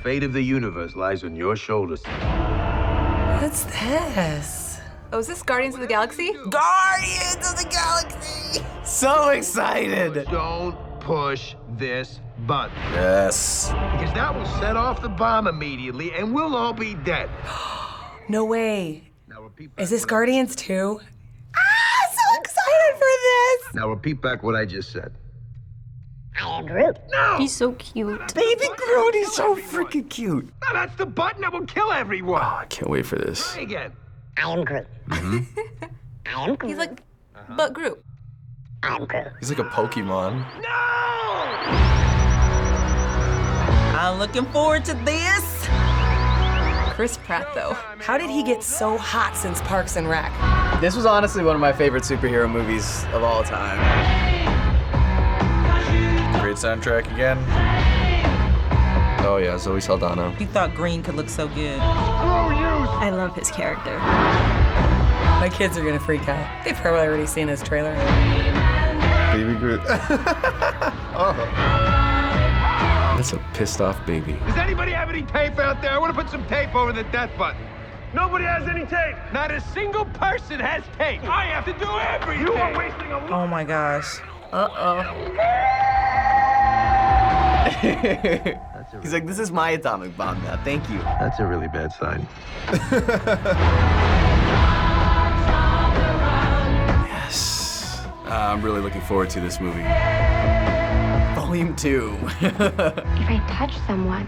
fate of the universe lies on your shoulders. What's this? Oh, is this Guardians of the Galaxy? Guardians of the Galaxy! So excited! Don't push this button. Yes. Because that will set off the bomb immediately and we'll all be dead. No way. Now repeat back Is this what Guardians too? Ah, so excited for this! Now repeat back what I just said. I am Groot. No! He's so cute. Baby Groot, he's so freaking cute. No, that's the button that will kill everyone. Oh, I can't wait for this. Try again. I am Groot. I am Groot. He's like, but Groot. I'm Groot. He's like a Pokemon. No! I'm looking forward to this. Chris Pratt, though. How did he get so hot since Parks and Rec? This was honestly one of my favorite superhero movies of all time. Great soundtrack again. Oh yeah, Zoe Saldana. He thought green could look so good. I love his character. My kids are gonna freak out. They've probably already seen this trailer. Baby Groot. Oh. That's a pissed off baby. Does anybody have any tape out there? I want to put some tape over the death button. Nobody has any tape. Not a single person has tape. I have to do everything. You are wasting a lot. Oh my gosh. He's like, this is my atomic bomb now, thank you. That's a really bad sign. Yes. I'm really looking forward to this movie. Volume 2. If I touch someone,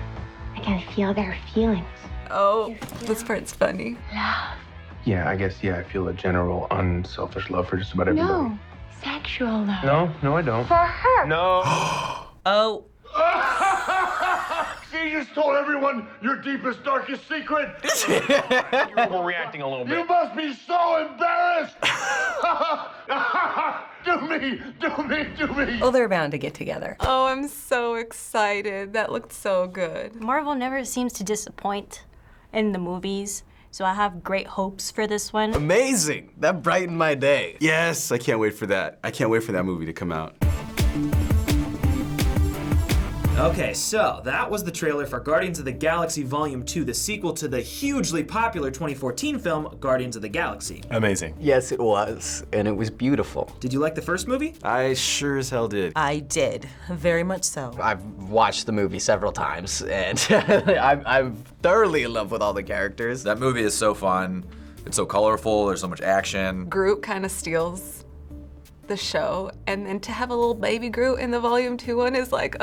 I can feel their feelings. Oh, this part's funny. Love. Yeah, I guess, I feel a general unselfish love for just about everybody. No. Sexual love. No, I don't. For her. No. Oh. She just told everyone your deepest, darkest secret. You're overreacting a little bit. You must be so embarrassed. Do me. Well, they're bound to get together. Oh, I'm so excited. That looked so good. Marvel never seems to disappoint in the movies, so I have great hopes for this one. Amazing! That brightened my day. Yes, I can't wait for that. I can't wait for that movie to come out. Okay, so that was the trailer for Guardians of the Galaxy Volume 2, the sequel to the hugely popular 2014 film, Guardians of the Galaxy. Amazing. Yes, it was, and it was beautiful. Did you like the first movie? I sure as hell did. I did. Very much so. I've watched the movie several times, and I'm thoroughly in love with all the characters. That movie is so fun. It's so colorful, there's so much action. Groot kind of steals the show, and then to have a little baby Groot in the Volume 2 one is like,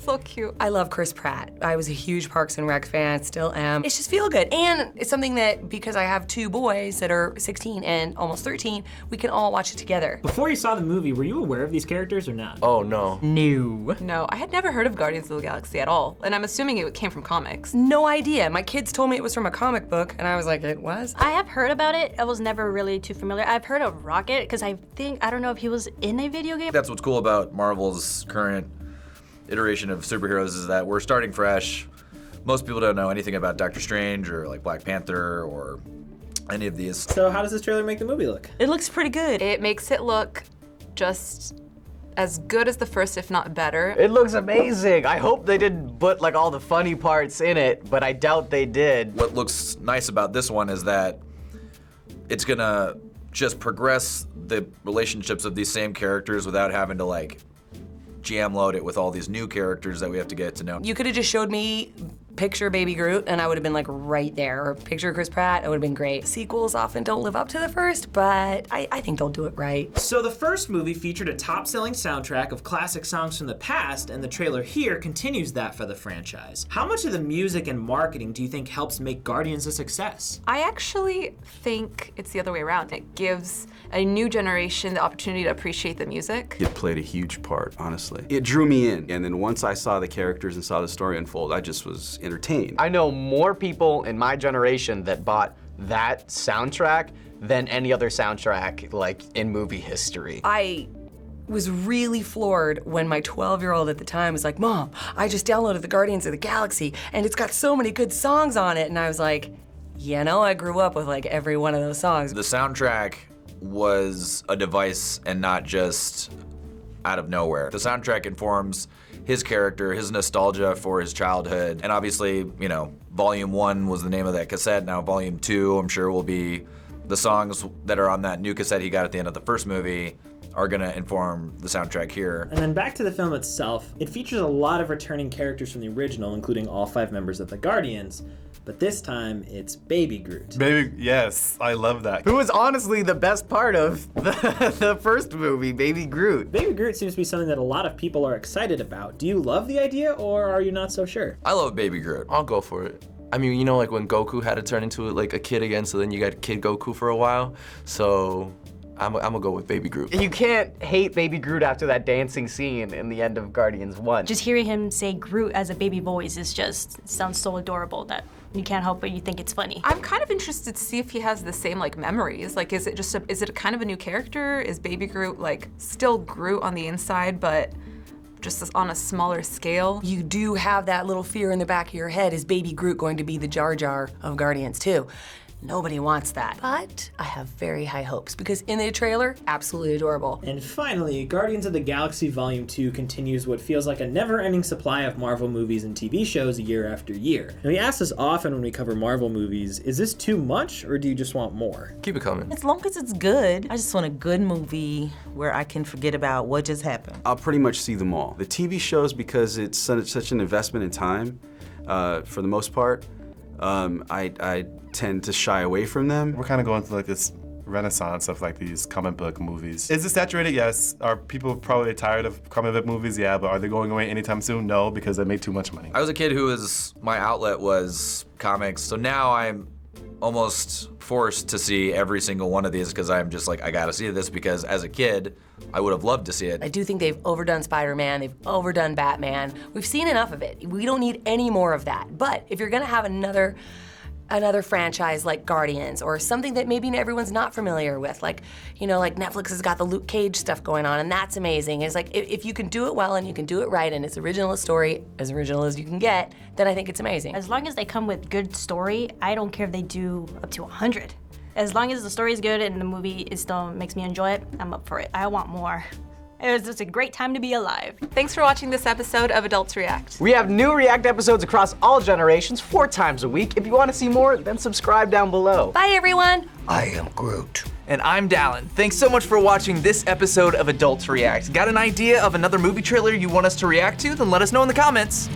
so cute. I love Chris Pratt. I was a huge Parks and Rec fan, still am. It's just feel good. And it's something that, because I have two boys that are 16 and almost 13, we can all watch it together. Before you saw the movie, were you aware of these characters or not? Oh no. No. No, I had never heard of Guardians of the Galaxy at all, and I'm assuming it came from comics. No idea. My kids told me it was from a comic book, and I was like, it was? I have heard about it. I was never really too familiar. I've heard of Rocket, because I don't know if he was in a video game. That's what's cool about Marvel's current iteration of superheroes is that we're starting fresh. Most people don't know anything about Doctor Strange or like Black Panther or any of these. So how does this trailer make the movie look? It looks pretty good. It makes it look just as good as the first, if not better. It looks amazing. I hope they didn't put like all the funny parts in it, but I doubt they did. What looks nice about this one is that it's gonna just progress the relationships of these same characters without having to like jam load it with all these new characters that we have to get to know. You could have just showed me picture Baby Groot, and I would have been like right there. Or picture Chris Pratt, it would have been great. Sequels often don't live up to the first, but I think they'll do it right. So the first movie featured a top-selling soundtrack of classic songs from the past, and the trailer here continues that for the franchise. How much of the music and marketing do you think helps make Guardians a success? I actually think it's the other way around. It gives a new generation the opportunity to appreciate the music. It played a huge part, honestly. It drew me in, and then once I saw the characters and saw the story unfold, I just was entertained. I know more people in my generation that bought that soundtrack than any other soundtrack like in movie history. I was really floored when my 12-year-old at the time was like, Mom, I just downloaded the Guardians of the Galaxy, and it's got so many good songs on it. And I was like, you know, I grew up with like every one of those songs. The soundtrack was a device and not just out of nowhere. The soundtrack informs his character, his nostalgia for his childhood, and obviously, you know, Volume 1 was the name of that cassette. Now Volume 2, I'm sure, will be the songs that are on that new cassette he got at the end of the first movie are gonna inform the soundtrack here. And then back to the film itself, it features a lot of returning characters from the original, including all 5 members of the Guardians, but this time it's Baby Groot. Baby, yes, I love that. Who was honestly the best part of the first movie, Baby Groot. Baby Groot seems to be something that a lot of people are excited about. Do you love the idea, or are you not so sure? I love Baby Groot. I'll go for it. I mean, you know, like when Goku had to turn into like a kid again, so then you got Kid Goku for a while. So I'm gonna go with Baby Groot. You can't hate Baby Groot after that dancing scene in the end of Guardians 1. Just hearing him say Groot as a baby voice is just, it sounds so adorable that you can't help but you think it's funny. I'm kind of interested to see if he has the same like memories. Like, is it kind of a new character? Is Baby Groot like still Groot on the inside, but just on a smaller scale? You do have that little fear in the back of your head, is Baby Groot going to be the Jar Jar of Guardians 2? Nobody wants that. But I have very high hopes because in the trailer, absolutely adorable. And finally, Guardians of the Galaxy Volume 2 continues what feels like a never-ending supply of Marvel movies and TV shows year after year. And we ask this often when we cover Marvel movies, is this too much or do you just want more? Keep it coming. As long as it's good. I just want a good movie where I can forget about what just happened. I'll pretty much see them all. The TV shows, because it's such an investment in time, for the most part, I tend to shy away from them. We're kind of going through like this renaissance of like these comic book movies. Is it saturated? Yes. Are people probably tired of comic book movies? Yeah, but are they going away anytime soon? No, because they make too much money. I was a kid my outlet was comics, so now I'm almost forced to see every single one of these because I'm just like, I gotta see this because as a kid, I would have loved to see it. I do think they've overdone Spider-Man, they've overdone Batman. We've seen enough of it. We don't need any more of that. But if you're gonna have another franchise like Guardians or something that maybe everyone's not familiar with, like, you know, like Netflix has got the Luke Cage stuff going on and that's amazing. It's like, if you can do it well and you can do it right and it's original story, as original as you can get, then I think it's amazing. As long as they come with good story, I don't care if they do up to 100. As long as the story is good and the movie still makes me enjoy it, I'm up for it. I want more. It was just a great time to be alive. Thanks for watching this episode of Adults React. We have new React episodes across all generations 4 times a week. If you want to see more, then subscribe down below. Bye, everyone. I am Groot. And I'm Dallen. Thanks so much for watching this episode of Adults React. Got an idea of another movie trailer you want us to react to? Then let us know in the comments.